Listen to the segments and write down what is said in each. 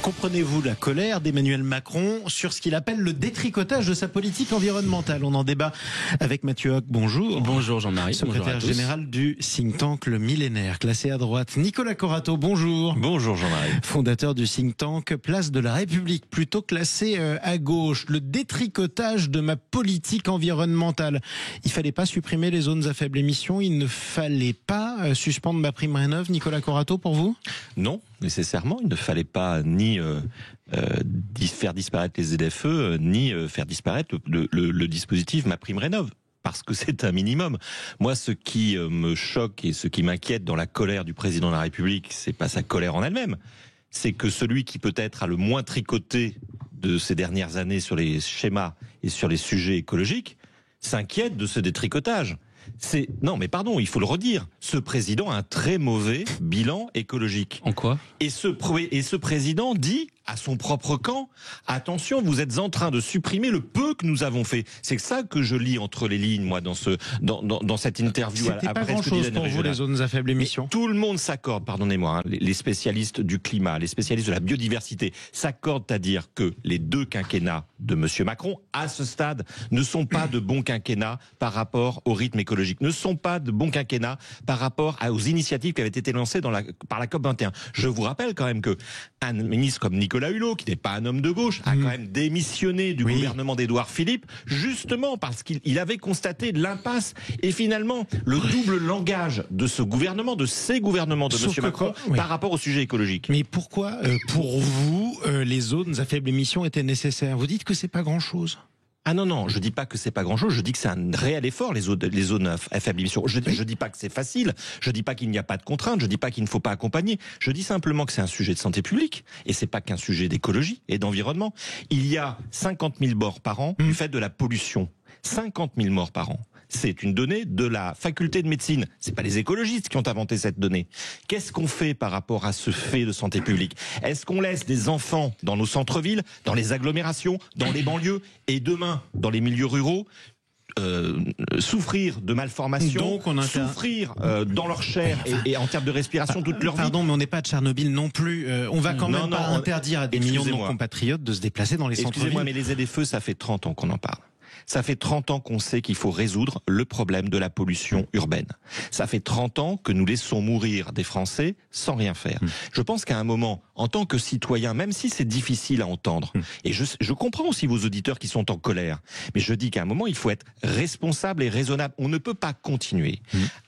Comprenez-vous la colère d'Emmanuel Macron sur ce qu'il appelle le détricotage de sa politique environnementale? On en débat avec Mathieu Hoc. Bonjour. Bonjour Jean-Marie. Secrétaire général du think tank Le Millénaire, classé à droite. Nicolas Corato, bonjour. Bonjour Jean-Marie. Fondateur du think tank Place de la République, plutôt classé à gauche. Le détricotage de ma politique environnementale. Il fallait pas supprimer les zones à faible émission, il ne fallait pas suspendre ma prime rénov'. Nicolas Corato, pour vous? Non, nécessairement, il ne fallait pas ni faire disparaître les ZFE, ni faire disparaître le dispositif MaPrimeRénov'. Parce que c'est un minimum. Moi, ce qui me choque et ce qui m'inquiète dans la colère du président de la République, c'est pas sa colère en elle-même. C'est que celui qui peut-être a le moins tricoté de ces dernières années sur les schémas et sur les sujets écologiques s'inquiète de ce détricotage. Non, mais pardon, il faut le redire. Ce président a un très mauvais bilan écologique. En quoi ? Et ce président dit à son propre camp, attention, vous êtes en train de supprimer le peu que nous avons fait. C'est ça que je lis entre les lignes, moi, dans cette interview. C'était pas grand-chose pour vous, les zones à faible émission. Mais tout le monde s'accorde, pardonnez-moi, hein, les spécialistes du climat, les spécialistes de la biodiversité, s'accordent à dire que les deux quinquennats de Monsieur Macron, à ce stade, ne sont pas de bons quinquennats par rapport au rythme écologique, ne sont pas de bons quinquennats par rapport aux initiatives qui avaient été lancées par la COP21. Je vous rappelle quand même que un ministre comme Nicolas Hulot, qui n'est pas un homme de gauche, a quand même démissionné du gouvernement d'Édouard Philippe, justement parce qu'il avait constaté l'impasse et finalement le double langage de ce gouvernement, de ces gouvernements de M. Macron par rapport au sujet écologique. Mais pourquoi, pour vous, les zones à faible émission étaient nécessaires? Vous dites que c'est pas grand-chose. Ah non, je dis pas que c'est pas grand-chose, je dis que c'est un réel effort, les zones à faible émission. Je dis pas que c'est facile, je dis pas qu'il n'y a pas de contraintes, je dis pas qu'il ne faut pas accompagner, je dis simplement que c'est un sujet de santé publique, et c'est pas qu'un sujet d'écologie et d'environnement. Il y a 50 000 morts par an du fait de la pollution. 50 000 morts par an. C'est une donnée de la faculté de médecine. C'est pas les écologistes qui ont inventé cette donnée. Qu'est-ce qu'on fait par rapport à ce fait de santé publique? Est-ce qu'on laisse des enfants dans nos centres-villes, dans les agglomérations, dans les banlieues, et demain, dans les milieux ruraux, souffrir de malformations, souffrir dans leur chair et en termes de respiration toute leur vie. Pardon, mais on n'est pas à Tchernobyl non plus. On va quand même pas interdire à des millions de nos compatriotes de se déplacer dans les centres-villes. Excusez-moi, mais les ZFE, ça fait 30 ans qu'on en parle. Ça fait 30 ans qu'on sait qu'il faut résoudre le problème de la pollution urbaine. Ça fait 30 ans que nous laissons mourir des Français sans rien faire. Je pense qu'à un moment, en tant que citoyen, même si c'est difficile à entendre, et je comprends aussi vos auditeurs qui sont en colère, mais je dis qu'à un moment, il faut être responsable et raisonnable. On ne peut pas continuer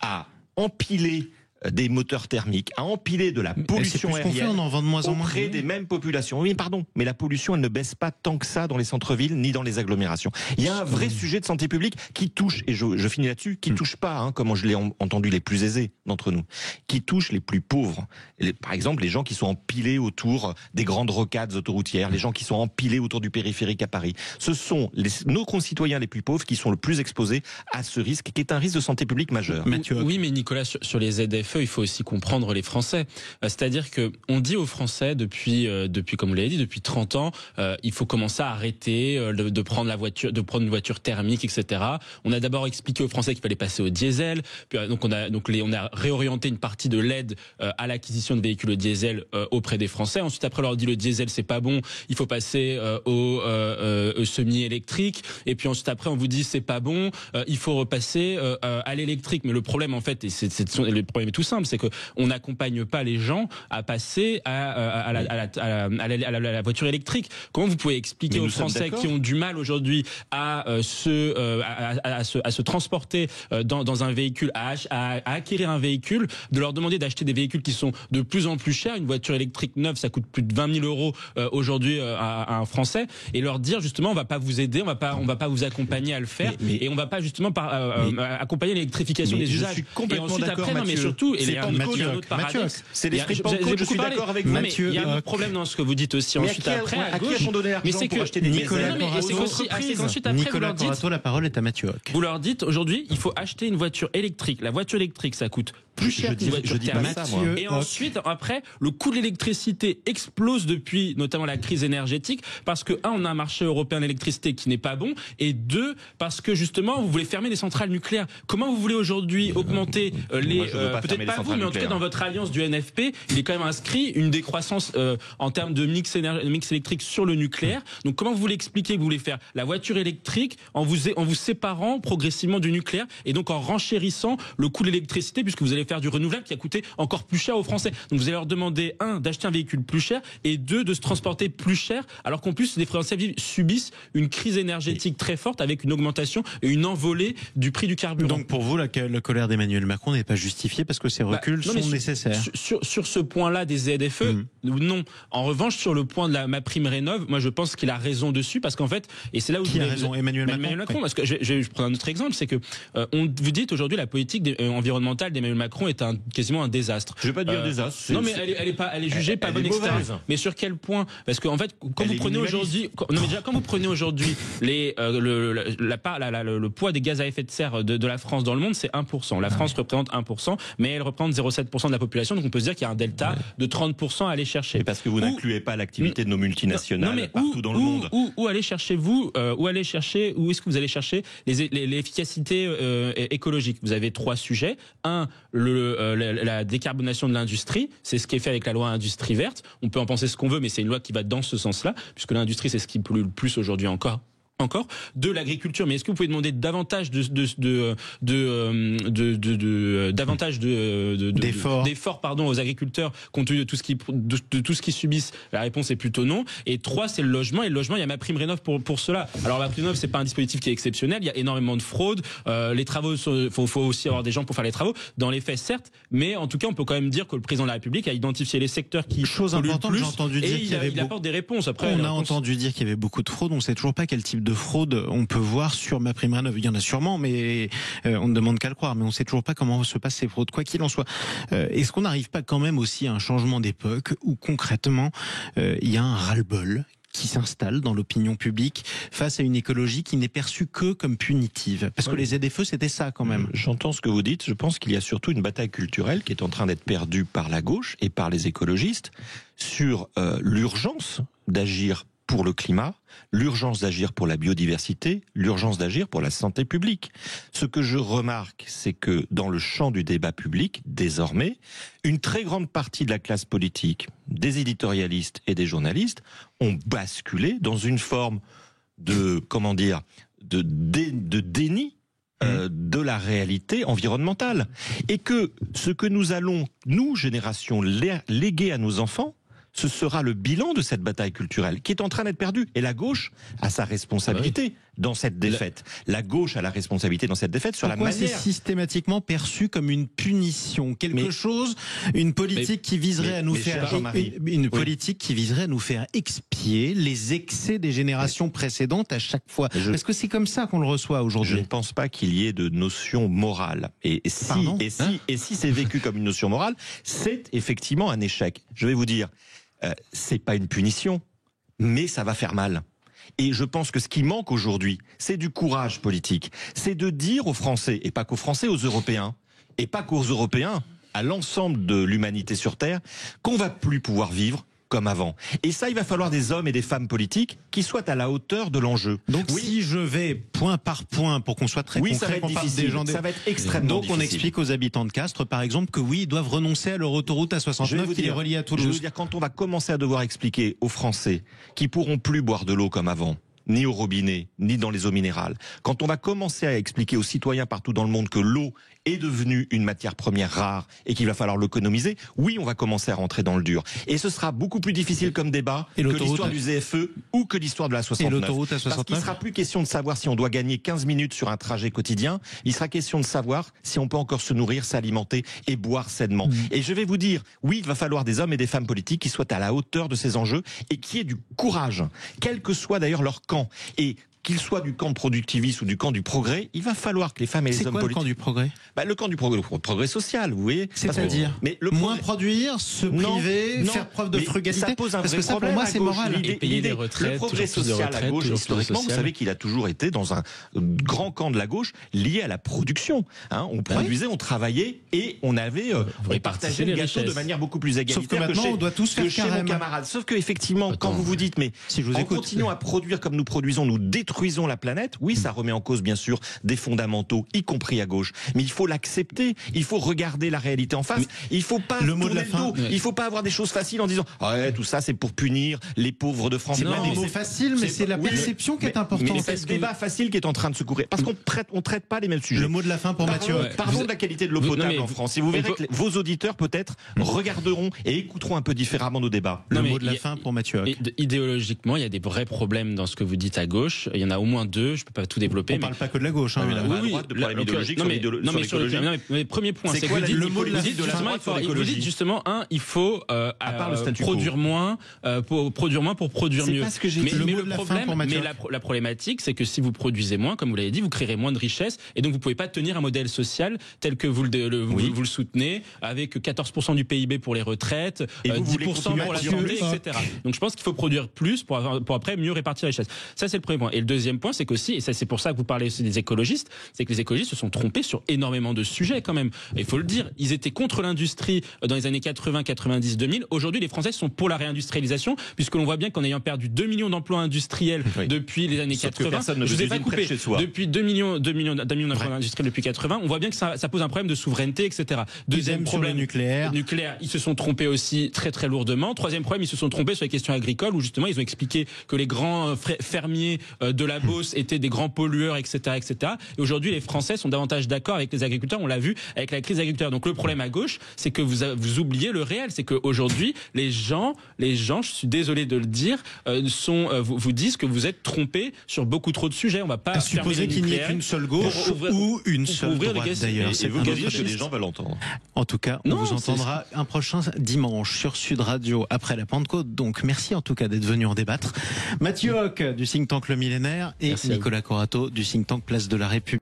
à empiler des moteurs thermiques, à empiler de la pollution aérienne on en vend de moins en moins auprès des mêmes populations. Oui, pardon, mais la pollution, elle ne baisse pas tant que ça dans les centres-villes ni dans les agglomérations. Il y a un vrai sujet de santé publique qui touche, et je finis là-dessus, qui touche pas, comme je l'ai entendu, les plus aisés d'entre nous, qui touche les plus pauvres. Par exemple, les gens qui sont empilés autour des grandes rocades autoroutières, les gens qui sont empilés autour du périphérique à Paris. Ce sont nos concitoyens les plus pauvres qui sont le plus exposés à ce risque, qui est un risque de santé publique majeur. Oui, mais Nicolas, sur les ZFE, il faut aussi comprendre les Français. C'est-à-dire que on dit aux Français depuis comme vous l'avez dit, depuis 30 ans, il faut commencer à arrêter de prendre une voiture thermique, etc. On a d'abord expliqué aux Français qu'il fallait passer au diesel. Puis, on a réorienté une partie de l'aide à l'acquisition de véhicules au diesel auprès des Français. Ensuite, après, on leur dit le diesel c'est pas bon, il faut passer au semi-électrique. Et puis ensuite, après, on vous dit c'est pas bon, il faut repasser à l'électrique. Mais le problème, en fait, le problème est tout simple, c'est que on n'accompagne pas les gens à passer à la voiture électrique. Comment vous pouvez expliquer aux Français qui ont du mal aujourd'hui à se transporter dans un véhicule, à acquérir un véhicule, de leur demander d'acheter des véhicules qui sont de plus en plus chers? Une voiture électrique neuve, ça coûte plus de 20 000 euros aujourd'hui à un Français, et leur dire justement on va pas vous aider, on va pas vous accompagner à le faire, et on va pas justement accompagner l'électrification des usages. Et ensuite après, non, mais surtout, et c'est l'esprit de Pentecôte, je suis d'accord avec vous. Il y a un autre problème dans ce que vous dites aussi. Ensuite, après, à gauche, mais c'est que acheter des Nicolas Corato, la parole est à Mathieu Hoc. Vous leur dites aujourd'hui, il faut acheter une voiture électrique. La voiture électrique, ça coûte plus cher qu'une voiture thermique. Et ensuite, après, le coût de l'électricité explose depuis notamment la crise énergétique, parce que on a un marché européen d'électricité qui n'est pas bon, et parce que justement, vous voulez fermer des centrales nucléaires. Comment vous voulez aujourd'hui augmenter peut-être peut-être pas vous, mais en tout cas dans votre alliance du NFP, il est quand même inscrit une décroissance en termes de mix électrique sur le nucléaire. Donc comment vous voulez expliquer que vous voulez faire la voiture électrique en vous séparant progressivement du nucléaire et donc en renchérissant le coût de l'électricité, puisque vous allez faire du renouvelable qui a coûté encore plus cher aux Français. Donc vous allez leur demander, un, d'acheter un véhicule plus cher, et deux, de se transporter plus cher, alors qu'en plus les Français subissent une crise énergétique très forte avec une augmentation et une envolée du prix du carburant. Donc pour vous, la colère d'Emmanuel Macron n'est pas justifiée parce que ces reculs sont nécessaires. Sur ce point-là des ZFE, non. En revanche, sur le point de ma prime rénov, moi je pense qu'il a raison dessus, parce qu'en fait, et c'est là où qui a raison, Emmanuel Macron. Parce que je prends un autre exemple, c'est que vous dites aujourd'hui la politique environnementale d'Emmanuel Macron est quasiment un désastre. Je vais pas dire désastre. Non, mais elle est jugée pas bonne, etc. Mais sur quel point? Parce qu'en fait, quand vous prenez aujourd'hui le poids des gaz à effet de serre de la France dans le monde, c'est 1%. La France représente 1%, mais elle représente 0,7% de la population. Donc on peut se dire qu'il y a un delta de 30% à aller chercher. Et parce que vous n'incluez pas l'activité de nos multinationales partout dans le monde. Où est-ce que vous allez chercher l'efficacité écologique? Vous avez 3 sujets. Un, la décarbonation de l'industrie, c'est ce qui est fait avec la loi Industrie verte. On peut en penser ce qu'on veut, mais c'est une loi qui va dans ce sens-là, puisque l'industrie, c'est ce qui pollue le plus aujourd'hui encore. De l'agriculture, mais est-ce que vous pouvez demander davantage d'efforts aux agriculteurs compte tenu de tout ce qu'ils subissent? La réponse est plutôt non. Et 3, c'est le logement, et le logement, il y a ma prime rénov pour cela. Alors ma prime rénov, c'est pas un dispositif qui est exceptionnel, il y a énormément de fraude, les travaux, faut aussi avoir des gens pour faire les travaux, dans les faits certes, mais en tout cas on peut quand même dire que le président de la République a identifié les secteurs qui chose importante, j'ai entendu dire il apporte des réponses. Après, on a entendu dire qu'il y avait beaucoup de fraude, on sait toujours pas quel type de fraude on peut voir sur ma prime rénov. Il y en a sûrement, mais on ne demande qu'à le croire. Mais on ne sait toujours pas comment se passent ces fraudes, quoi qu'il en soit. Est-ce qu'on n'arrive pas quand même aussi à un changement d'époque où concrètement il y a un ras-le-bol qui s'installe dans l'opinion publique face à une écologie qui n'est perçue que comme punitive? Parce que les ZFE, c'était ça quand même. J'entends ce que vous dites. Je pense qu'il y a surtout une bataille culturelle qui est en train d'être perdue par la gauche et par les écologistes sur l'urgence d'agir pour le climat, l'urgence d'agir pour la biodiversité, l'urgence d'agir pour la santé publique. Ce que je remarque, c'est que dans le champ du débat public, désormais, une très grande partie de la classe politique, des éditorialistes et des journalistes, ont basculé dans une forme de, de déni de la réalité environnementale. Et que ce que nous allons, nous, génération, léguer à nos enfants, ce sera le bilan de cette bataille culturelle qui est en train d'être perdue. Et la gauche a sa responsabilité dans cette défaite. La gauche a la responsabilité dans cette défaite sur Pourquoi la manière. C'est systématiquement perçu comme une punition, une politique qui viserait à nous faire politique qui viserait à nous faire expier les excès des générations précédentes à chaque fois. Est-ce que c'est comme ça qu'on le reçoit aujourd'hui? Je ne pense pas qu'il y ait de notion morale. Et si c'est vécu comme une notion morale, c'est effectivement un échec. Je vais vous dire. C'est pas une punition, mais ça va faire mal. Et je pense que ce qui manque aujourd'hui, c'est du courage politique. C'est de dire aux Français, et pas qu'aux Français, aux Européens, et pas qu'aux Européens, à l'ensemble de l'humanité sur Terre, qu'on va plus pouvoir vivre comme avant. Et ça, il va falloir des hommes et des femmes politiques qui soient à la hauteur de l'enjeu. Donc si je vais point par point pour qu'on soit très concret, ça va être difficile. Ça va être extrêmement difficile. Donc on explique aux habitants de Castres, par exemple, que oui, ils doivent renoncer à leur autoroute A69 qui les relie à Toulouse. Je veux dire, quand on va commencer à devoir expliquer aux Français qui pourront plus boire de l'eau comme avant, ni au robinet, ni dans les eaux minérales, quand on va commencer à expliquer aux citoyens partout dans le monde que l'eau est devenue une matière première rare et qu'il va falloir l'économiser, oui, on va commencer à rentrer dans le dur. Et ce sera beaucoup plus difficile comme débat que l'histoire du ZFE ou que l'histoire de la 69. Et l'autoroute A69 ? Parce qu'il ne sera plus question de savoir si on doit gagner 15 minutes sur un trajet quotidien, il sera question de savoir si on peut encore se nourrir, s'alimenter et boire sainement. Et je vais vous dire, oui, il va falloir des hommes et des femmes politiques qui soient à la hauteur de ces enjeux et qui aient du courage, quel que soit d'ailleurs leur camp. Et qu'il soit du camp productiviste ou du camp du progrès, il va falloir que les femmes et les hommes politiques... C'est quoi le camp du progrès ? Le camp du progrès social, vous voyez. C'est-à-dire moins produire, se priver, faire preuve de frugalité. Ça pose un parce que ça, pour moi, c'est moral. Et payer des retraites, le progrès social à gauche, historiquement, vous savez qu'il a toujours été dans un grand camp de la gauche lié à la production. On produisait, on travaillait et on avait partagé le gâteau de manière beaucoup plus égalitaire. Sauf que maintenant, on doit tous faire chez nos camarades. Sauf que effectivement, quand vous vous dites, mais en continuant à produire comme nous produisons, nous détruisons détruisons la planète, oui, ça remet en cause bien sûr des fondamentaux, y compris à gauche. Mais il faut l'accepter, il faut regarder la réalité en face. Il faut pas tourner le dos. Il faut pas avoir des choses faciles en disant ouais, tout ça c'est pour punir les pauvres de France. C'est pas des mots faciles, mais c'est la perception qui est importante. Mais c'est ce débat facile qui est en train de se courir. Parce qu'on traite pas les mêmes sujets. Le mot de la fin pour Mathieu. Parlons de la qualité de l'eau potable en France. Et vous verrez que vos auditeurs peut-être regarderont et écouteront un peu différemment nos débats. Le mot de la fin pour Mathieu. Idéologiquement, il y a des vrais problèmes dans ce que vous dites à gauche. Il y en a au moins deux. Je peux pas tout développer. On parle pas que de la gauche. Hein, mais la droite de problèmes idéologiques sur l'écologie. Mais premier point, c'est que le mot de la fin sur l'écologie. Vous dites justement il faut produire moins pour produire mieux. C'est pas ce que j'ai dit. Mais le problème, la problématique, c'est que si vous produisez moins, comme vous l'avez dit, vous créerez moins de richesses et donc vous pouvez pas tenir un modèle social tel que vous le soutenez, avec 14% du PIB pour les retraites, et 10% pour la santé, etc. Donc je pense qu'il faut produire plus pour après mieux répartir la richesse. Ça c'est le premier point. Et le deuxième point, c'est qu'aussi, et ça c'est pour ça que vous parlez aussi des écologistes, c'est que les écologistes se sont trompés sur énormément de sujets quand même. Il faut le dire, ils étaient contre l'industrie dans les années 80, 90, 2000. Aujourd'hui, les Français sont pour la réindustrialisation, puisque l'on voit bien qu'en ayant perdu 2 millions d'emplois industriels depuis les années 80, je vous ai pas coupé, depuis 2 millions d'emplois industriels depuis 80, on voit bien que ça pose un problème de souveraineté, etc. Deuxième problème, nucléaire, ils se sont trompés aussi très très lourdement. Troisième problème, ils se sont trompés sur les questions agricoles, où justement ils ont expliqué que les grands fermiers de la Beauce étaient des grands pollueurs, etc., etc. Et aujourd'hui, les Français sont davantage d'accord avec les agriculteurs. On l'a vu avec la crise agriculture. Donc le problème à gauche, c'est que vous oubliez le réel, c'est qu'aujourd'hui les gens, je suis désolé de le dire, vous disent que vous êtes trompés sur beaucoup trop de sujets. On va pas supposer qu'il n'y ait qu'une seule gauche ou une seule droite d'ailleurs. C'est vous qui dites que les gens veulent entendre. En tout cas, on vous entendra un prochain dimanche sur Sud Radio après la Pentecôte. Donc merci en tout cas d'être venu en débattre. Mathieu Hoc du think tank Le Millénaire et Nicolas Corato du think tank Place de la République.